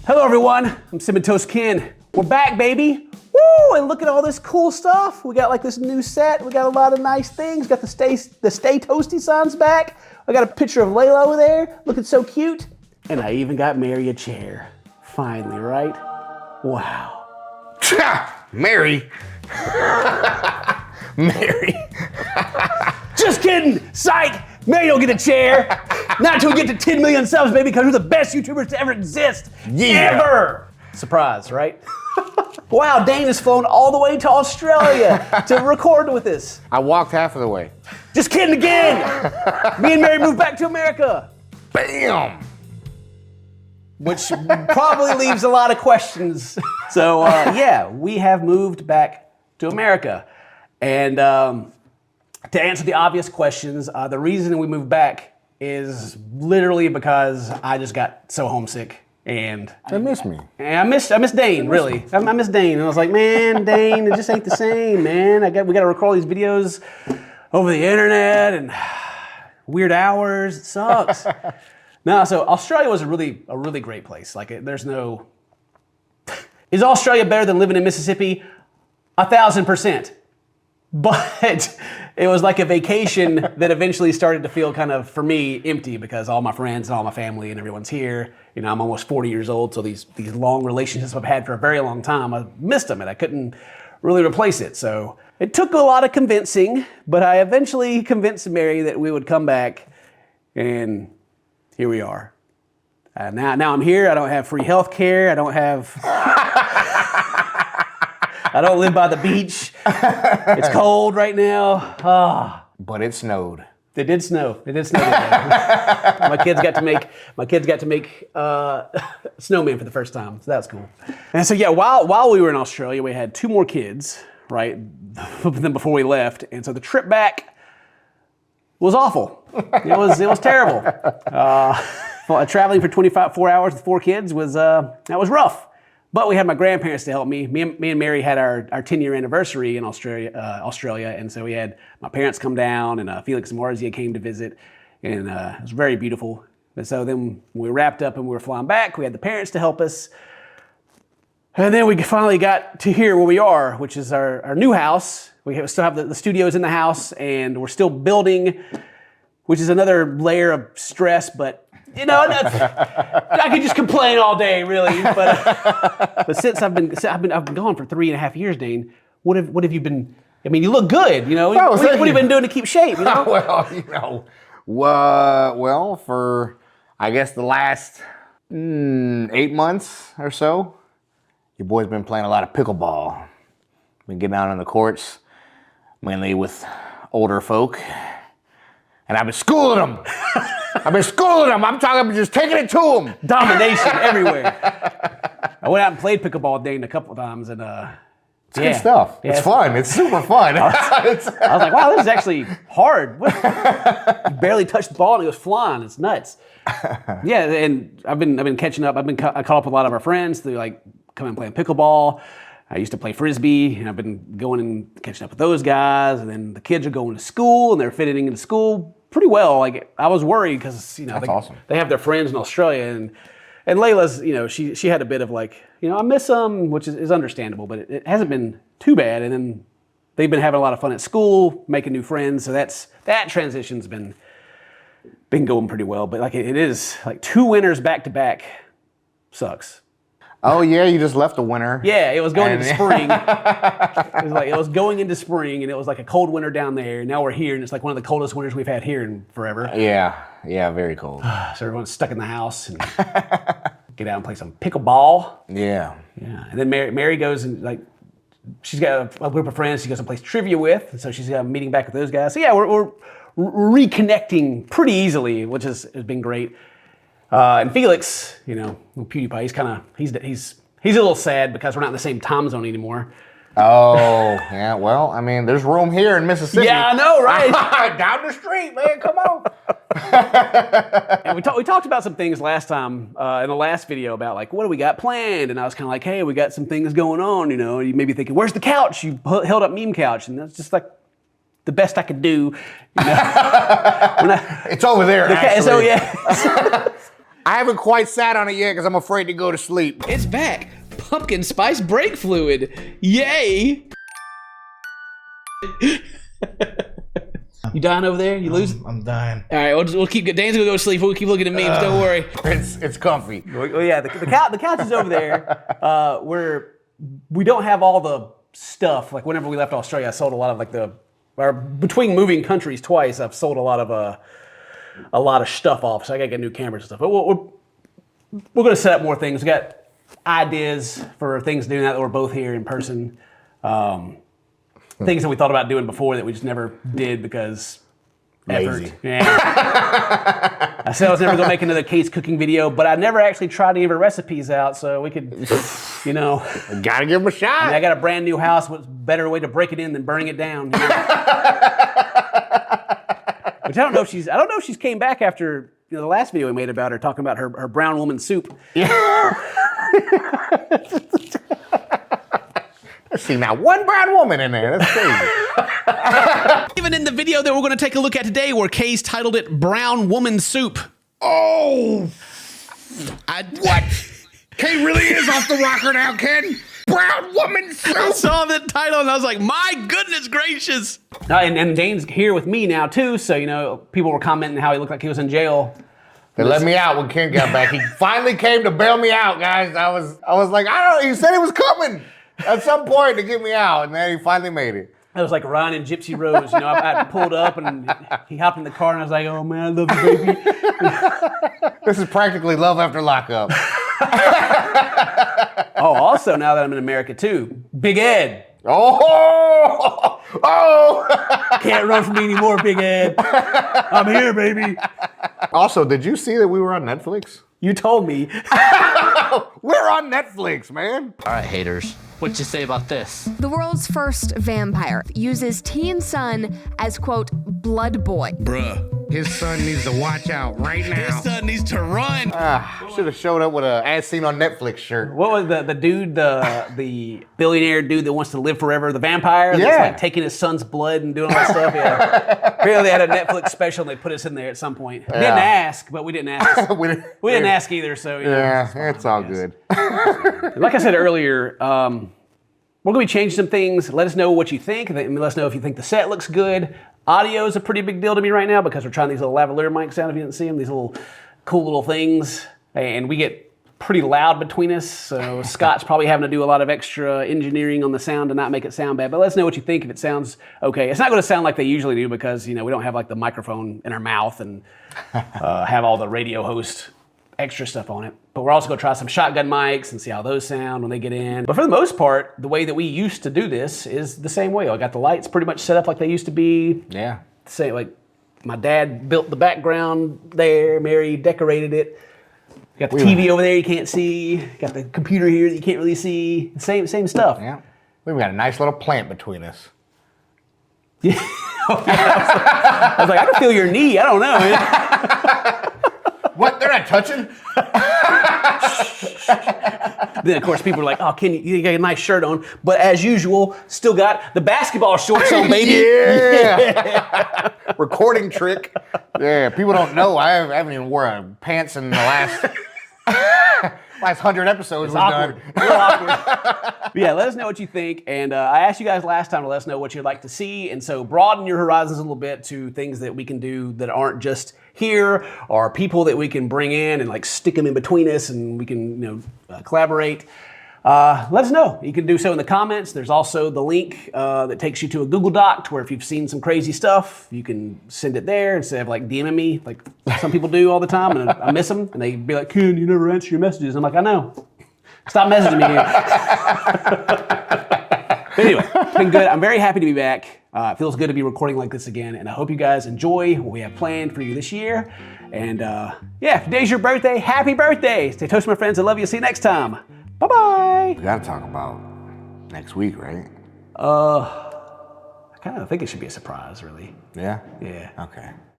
Hello everyone, I'm CinnamonToastKen. We're back, baby. Woo! And look at all this cool stuff. We got like this new set. We got a lot of nice things. Got the Stay Toasty signs back. I got a picture of Layla over there, looking so cute. And I even got Mary a chair. Finally, right? Wow. Mary. Mary. Just kidding. Psych. Mary don't get a chair. Not until we get to 10 million subs, baby, because we're the best YouTubers to ever exist. Yeah. Ever. Surprise, right? Wow, Dane has flown all the way to Australia to record with us. I walked half of the way. Just kidding again. Me and Mary moved back to America. Bam. Which probably leaves a lot of questions. So yeah, we have moved back to America. And to answer the obvious questions, the reason we moved back is literally because I just got so homesick. And They miss me. I miss Dane, really. I miss Dane. And I was like, man, Dane, it just ain't the same, man. We got to record all these videos over the internet and weird hours. It sucks. No, so Australia was a really great place. Like, there's no. Is Australia better than living in Mississippi? 1,000%. But it was like a vacation that eventually started to feel kind of, for me, empty because all my friends and all my family and everyone's here. You know, I'm almost 40 years old, so these long relationships I've had for a very long time, I missed them and I couldn't really replace it. So it took a lot of convincing, but I eventually convinced Mary that we would come back, and here we are. Now I'm here. I don't have free health care. I don't live by the beach. It's cold right now. Oh. But it snowed. It did snow. It did snow today. My kids got to make snowman for the first time, so that was cool. And so yeah, while we were in Australia, we had 2 more kids, right? Than before we left, and so the trip back was awful. It was terrible. Traveling for 4 hours with 4 kids was that was rough. But we had my grandparents to help me. Me and Mary had our 10-year anniversary in Australia, and so we had my parents come down, and Felix and Marzia came to visit, and it was very beautiful. And so then we wrapped up and we were flying back. We had the parents to help us, and then we finally got to here where we are, which is our new house. We still have the studios in the house, and we're still building, which is another layer of stress, but. You know, I could just complain all day, really. But since I've been gone for 3.5 years, Dane. What have you been? I mean, you look good. You know, what have you been doing to keep shape? You know? Well, for I guess the last 8 months or so, your boy's been playing a lot of pickleball. Been getting out on the courts, mainly with older folk, and I've been schooling them. I'm talking just taking it to them. Domination everywhere. I went out and played pickleball Dane a couple of times, and it's good stuff. Yeah, it's fun. It's super fun. I was like, wow, this is actually hard. You barely touched the ball and it was flying. It's nuts. Yeah, and I've been catching up. I caught up with a lot of our friends through like coming and playing pickleball. I used to play Frisbee, and I've been going and catching up with those guys. And then the kids are going to school, and they're fitting into school pretty well. Like, I was worried because, you know, awesome. They have their friends in Australia, and Layla's, you know, she had a bit of like, you know, I miss them, which is understandable, but it hasn't been too bad. And then they've been having a lot of fun at school, making new friends. So that transition's been going pretty well. But like it is like 2 winters back to back sucks. Oh yeah, you just left the winter. Yeah, it was going into spring. It was going into spring, and it was like a cold winter down there. Now we're here, and it's like one of the coldest winters we've had here in forever. Yeah, very cold. So everyone's stuck in the house and get out and play some pickleball. Yeah. And then Mary goes and like she's got a group of friends she goes and plays trivia with, and so she's got a meeting back with those guys. So yeah, we're reconnecting pretty easily, which has been great. And Felix, you know, PewDiePie, he's a little sad because we're not in the same time zone anymore. Oh, yeah. Well, I mean, there's room here in Mississippi. Yeah, I know, right? Down the street, man. Come on. And we talked about some things last time in the last video about like what do we got planned, and I was kind of like, hey, we got some things going on. You know, you may be thinking, where's the couch? You held up meme couch, and that's just like the best I could do. You know? It's over there. Actually. So yeah. I haven't quite sat on it yet because I'm afraid to go to sleep. It's back. Pumpkin spice brake fluid. Yay. You dying over there? You losing? I'm dying. All right, we'll keep. Dan's gonna go to sleep. We'll keep looking at memes. Don't worry. It's comfy. Well, yeah, the couch is over there. We don't have all the stuff. Like whenever we left Australia, I sold a lot of between moving countries twice, I've sold a lot of stuff off. So I gotta get new cameras and stuff. But we're gonna set up more things. We got ideas for things doing that we're both here in person. Things that we thought about doing before that we just never did because Lazy. effort. Yeah. I said I was never gonna make another case cooking video, but I never actually tried any of her recipes out, so we could, Gotta give them a shot. I got a brand new house. What's a better way to break it in than burning it down? Which I don't know if she's came back after the last video we made about her talking about her brown woman soup. Yeah. Let's see now, one brown woman in there. That's crazy. Even in the video that we're going to take a look at today, where Kay's titled it "Brown Woman Soup." Oh, what? Kay really is off the rocker now, Ken. Brown woman soup. I saw the title and I was like, "My goodness gracious!" And Dane's here with me now too, so people were commenting how he looked like he was in jail. They let me out when Ken got back. He finally came to bail me out, guys. I was like, he said he was coming at some point to get me out, and then he finally made it. It was like Ryan and Gypsy Rose. I pulled up and he hopped in the car and I was like, "Oh man, I love you, baby." This is practically love after lockup. Oh, also now that I'm in America too, Big Ed. Oh! Can't run from me anymore, Big Ed. I'm here, baby. Also, did you see that we were on Netflix? You told me. We're on Netflix, man. All right, haters. What you say about this? The world's first vampire uses teen son as, quote, blood boy. Bruh. His son needs to watch out right now. His son needs to run. Should have showed up with a as seen on Netflix shirt. What was the dude, the billionaire dude that wants to live forever, the vampire? Yeah. That's like taking his son's blood and doing all that stuff? Yeah. Apparently they had a Netflix special and they put us in there at some point. We didn't ask, but we didn't ask. We didn't ask either, so yeah, it's all good. Like I said earlier, we're going to be changing some things. Let us know what you think. Let us know if you think the set looks good. Audio is a pretty big deal to me right now because we're trying these little lavalier mics out. If you didn't see them, these little cool little things. And we get pretty loud between us. So Scott's probably having to do a lot of extra engineering on the sound to not make it sound bad. But let us know what you think if it sounds okay. It's not going to sound like they usually do because, we don't have like the microphone in our mouth and have all the radio host extra stuff on it. But we're also going to try some shotgun mics and see how those sound when they get in. But for the most part, the way that we used to do this is the same way. I got the lights pretty much set up like they used to be. Yeah. Say like my dad built the background there, Mary decorated it. Got the TV over there you can't see. Got the computer here that you can't really see. Same stuff. Yeah. We've got a nice little plant between us. Yeah. I was like, I can feel your knee. I don't know, man. What? They're not touching? Then, of course, people are like, "Oh, Ken, you got a nice shirt on." But as usual, still got the basketball shorts on, baby. Yeah. Recording trick. Yeah, people don't know. I haven't even worn pants in the last 100 episodes. It's awkward. Real awkward. But yeah, let us know what you think. And I asked you guys last time to let us know what you'd like to see. And so broaden your horizons a little bit to things that we can do that aren't just here, or people that we can bring in and like stick them in between us and we can collaborate. Let us know. You can do so in the comments. There's also the link that takes you to a Google Doc to where if you've seen some crazy stuff, you can send it there instead of like DMing me like some people do all the time, and I miss them and they be like, "Ken, you never answer your messages." I'm like, "I know. Stop messaging me here." But anyway, it's been good. I'm very happy to be back. It feels good to be recording like this again, and I hope you guys enjoy what we have planned for you this year. And if today's your birthday, happy birthday. Stay toasty, my friends. I love you. See you next time. Bye-bye. We gotta talk about next week, right? I kind of think it should be a surprise, really. Yeah? Yeah. Okay.